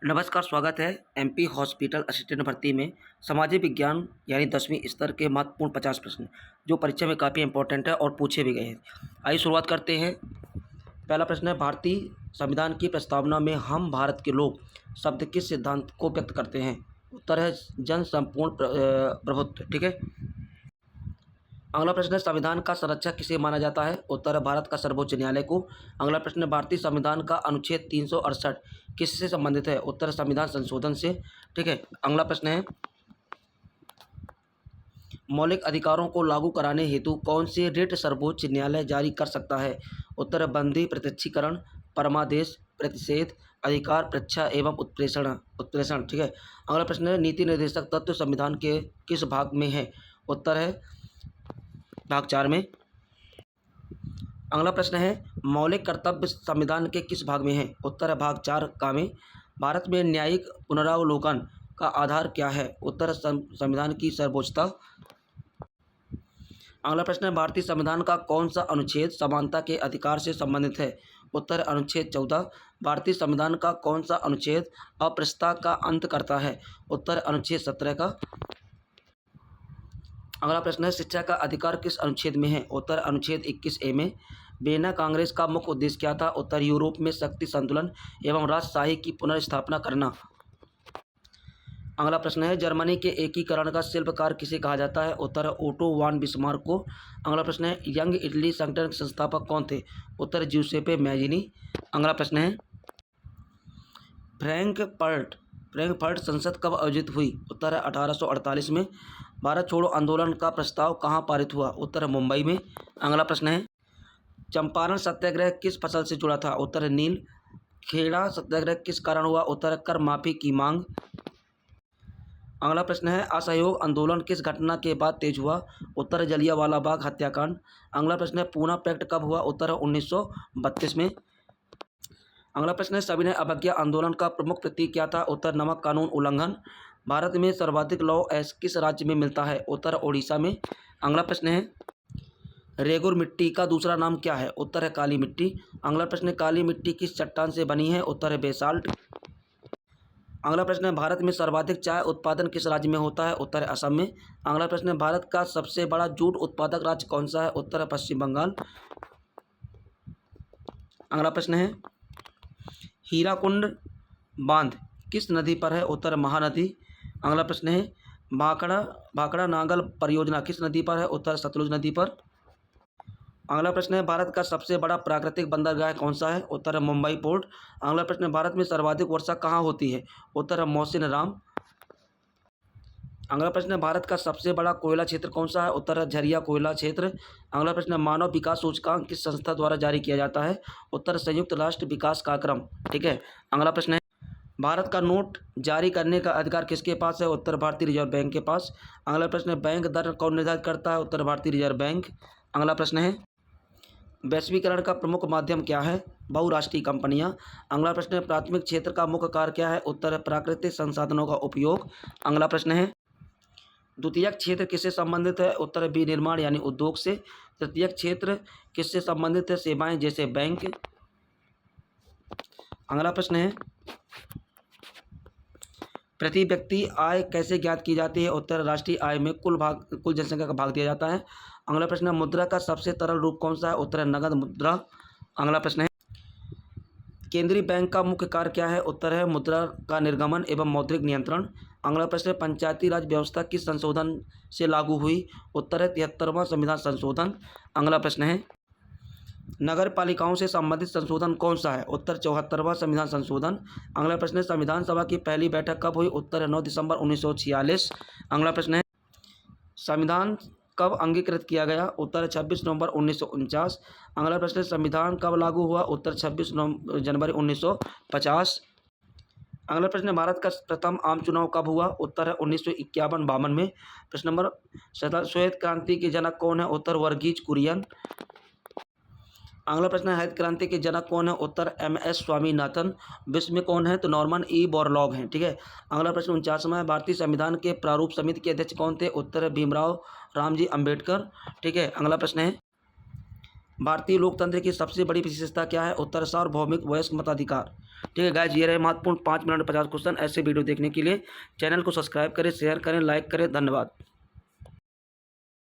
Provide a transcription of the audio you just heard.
नमस्कार, स्वागत है एमपी हॉस्पिटल असिस्टेंट भर्ती में सामाजिक विज्ञान यानी 10वीं स्तर के महत्वपूर्ण 50 प्रश्न जो परीक्षा में काफ़ी इंपॉर्टेंट है और पूछे भी गए हैं। आइए शुरुआत करते हैं। पहला प्रश्न है, भारतीय संविधान की प्रस्तावना में हम भारत के लोग शब्द किस सिद्धांत को व्यक्त करते हैं? उत्तर है जन संपूर्ण प्रभुत्व। ठीक है। अगला प्रश्न है, संविधान का संरक्षक किसे माना जाता है? उत्तर है भारत का सर्वोच्च न्यायालय को। अगला प्रश्न है, भारतीय संविधान का अनुच्छेद 368 किससे संबंधित है? उत्तर संविधान संशोधन से। ठीक है। अगला प्रश्न है, मौलिक अधिकारों को लागू कराने हेतु कौन से रिट सर्वोच्च न्यायालय जारी कर सकता है? उत्तर है बंदी, प्रत्यक्षीकरण, परमादेश, प्रतिषेध, अधिकार परीक्षा एवं उत्प्रेषण। ठीक है। अगला प्रश्न है, नीति निर्देशक तत्व संविधान के किस भाग में है? उत्तर है भाग 4 में। अगला प्रश्न है, मौलिक कर्तव्य संविधान के किस भाग में है? उत्तर है भाग 4 का में। भारत में न्यायिक पुनरावलोकन का आधार क्या है? उत्तर संविधान की सर्वोच्चता। अगला प्रश्न है, भारतीय संविधान का कौन सा अनुच्छेद समानता के अधिकार से संबंधित है? उत्तर अनुच्छेद 14। भारतीय संविधान का कौन सा अनुच्छेद अस्पृश्यता का अंत करता है? उत्तर अनुच्छेद 17 का। अगला प्रश्न है, शिक्षा का अधिकार किस अनुच्छेद में है? उत्तर अनुच्छेद 21A में। वियना कांग्रेस का मुख्य उद्देश्य क्या था? उत्तर यूरोप में शक्ति संतुलन एवं राजशाही की पुनर्स्थापना करना। अगला प्रश्न है, जर्मनी के एकीकरण का शिल्पकार किसे कहा जाता है? उत्तर ओटो वान बिस्मार्क को। अगला प्रश्न है, यंग इटली संगठन के संस्थापक कौन थे? उत्तर ज्यूसेppe मैजिनी। अगला प्रश्न है, फ्रैंकफर्ट संसद कब आयोजित हुई? उत्तर है 1848 में। भारत छोड़ो आंदोलन का प्रस्ताव कहाँ पारित हुआ? उत्तर है मुंबई में। अगला प्रश्न है, चंपारण सत्याग्रह किस फसल से जुड़ा था? उत्तर है नील। खेड़ा सत्याग्रह किस कारण हुआ? उत्तर है कर माफी की मांग। अगला प्रश्न है, असहयोग आंदोलन किस घटना के बाद तेज हुआ? उत्तर है जलियांवाला बाग हत्याकांड। अगला प्रश्न है, पूना पैक्ट कब हुआ? उत्तर है 1932 में। अगला प्रश्न है, सविनय अवज्ञा आंदोलन का प्रमुख प्रतीक क्या था? उत्तर नमक कानून उल्लंघन। भारत में सर्वाधिक लौह अयस्क किस राज्य में मिलता है? उत्तर ओडिशा में। अगला प्रश्न है, रेगुर मिट्टी का दूसरा नाम क्या है? उत्तर है काली मिट्टी। अगला प्रश्न है, काली मिट्टी किस चट्टान से बनी है? उत्तर है बेसाल्ट। अगला प्रश्न है, भारत में सर्वाधिक चाय उत्पादन किस राज्य में होता है? उत्तर है असम में। अगला प्रश्न है, भारत का सबसे बड़ा जूट उत्पादक राज्य कौन सा है? उत्तर है पश्चिम बंगाल। अगला प्रश्न है, हीराकुंड बांध किस नदी पर है? उत्तर महानदी। अगला प्रश्न है, भाखड़ा नांगल परियोजना किस नदी पर है? उत्तर सतलुज नदी पर। अगला प्रश्न है, भारत का सबसे बड़ा प्राकृतिक बंदरगाह कौन सा है? उत्तर है मुंबई पोर्ट। अगला प्रश्न है, भारत में सर्वाधिक वर्षा कहाँ होती है? उत्तर है मोहसिन राम। अगला प्रश्न है, भारत का सबसे बड़ा कोयला क्षेत्र कौन सा है? उत्तर है झरिया कोयला क्षेत्र। अगला प्रश्न है, मानव विकास सूचकांक किस संस्था द्वारा जारी किया जाता है? उत्तर संयुक्त राष्ट्र विकास कार्यक्रम। ठीक है। अगला प्रश्न है, भारत का नोट जारी करने का अधिकार किसके पास है? उत्तर भारतीय रिजर्व बैंक के पास। अगला प्रश्न है, बैंक दर कौन निर्धारित करता है? उत्तर भारतीय रिजर्व बैंक। अगला प्रश्न है, वैश्वीकरण का प्रमुख माध्यम क्या है? बहुराष्ट्रीय कंपनियां। अगला प्रश्न है, प्राथमिक क्षेत्र का मुख्य कार्य क्या है? उत्तर है प्राकृतिक संसाधनों का उपयोग। अगला प्रश्न है, द्वितीयक क्षेत्र किससे संबंधित है? उत्तर है विनिर्माण यानी उद्योग से। तृतीयक क्षेत्र किससे संबंधित है? सेवाएं जैसे बैंक। अगला प्रश्न है, प्रति व्यक्ति आय कैसे ज्ञात की जाती है? उत्तर राष्ट्रीय आय में कुल जनसंख्या का भाग दिया जाता है। अगला प्रश्न है, मुद्रा का सबसे तरल रूप कौन सा है? उत्तर है नगद मुद्रा। अगला प्रश्न है, केंद्रीय बैंक का मुख्य कार्य क्या है? उत्तर है मुद्रा का निर्गमन एवं मौद्रिक नियंत्रण। अगला प्रश्न है, पंचायती राज व्यवस्था किस संशोधन से लागू हुई? उत्तर है 73वां संविधान संशोधन। अगला प्रश्न है, नगर पालिकाओं से संबंधित संशोधन कौन सा है? उत्तर 74वां संविधान संशोधन। अगला प्रश्न है, संविधान सभा की पहली बैठक कब हुई? उत्तर है 9 दिसंबर 1946। अगला प्रश्न है, संविधान कब अंगीकृत किया गया? उत्तर 26 नवंबर 1949। अगला प्रश्न है, संविधान कब लागू हुआ? उत्तर 26 जनवरी 1950। अगला प्रश्न है, भारत का प्रथम आम चुनाव कब हुआ? उत्तर है 1951-52 में। प्रश्न नंबर, श्वेत क्रांति के जनक कौन है? उत्तर वर्गीज कुरियन। अगला प्रश्न है, हरित क्रांति के जनक कौन है? उत्तर MS स्वामीनाथन। विश्व में कौन है? तो नॉर्मन ई बोरलॉग हैं। ठीक है। अगला प्रश्न 49वां है, भारतीय संविधान के प्रारूप समिति के अध्यक्ष कौन थे? उत्तर है भीमराव रामजी अम्बेडकर। ठीक है। अगला प्रश्न है, भारतीय लोकतंत्र की सबसे बड़ी विशेषता क्या है? उत्तर सार्वभौमिक वयस्क मताधिकार। ठीक है गाइस, ये रहे महत्वपूर्ण 5 मिनट 50 क्वेश्चन। ऐसे वीडियो देखने के लिए चैनल को सब्सक्राइब करें, शेयर करें, लाइक करें। धन्यवाद।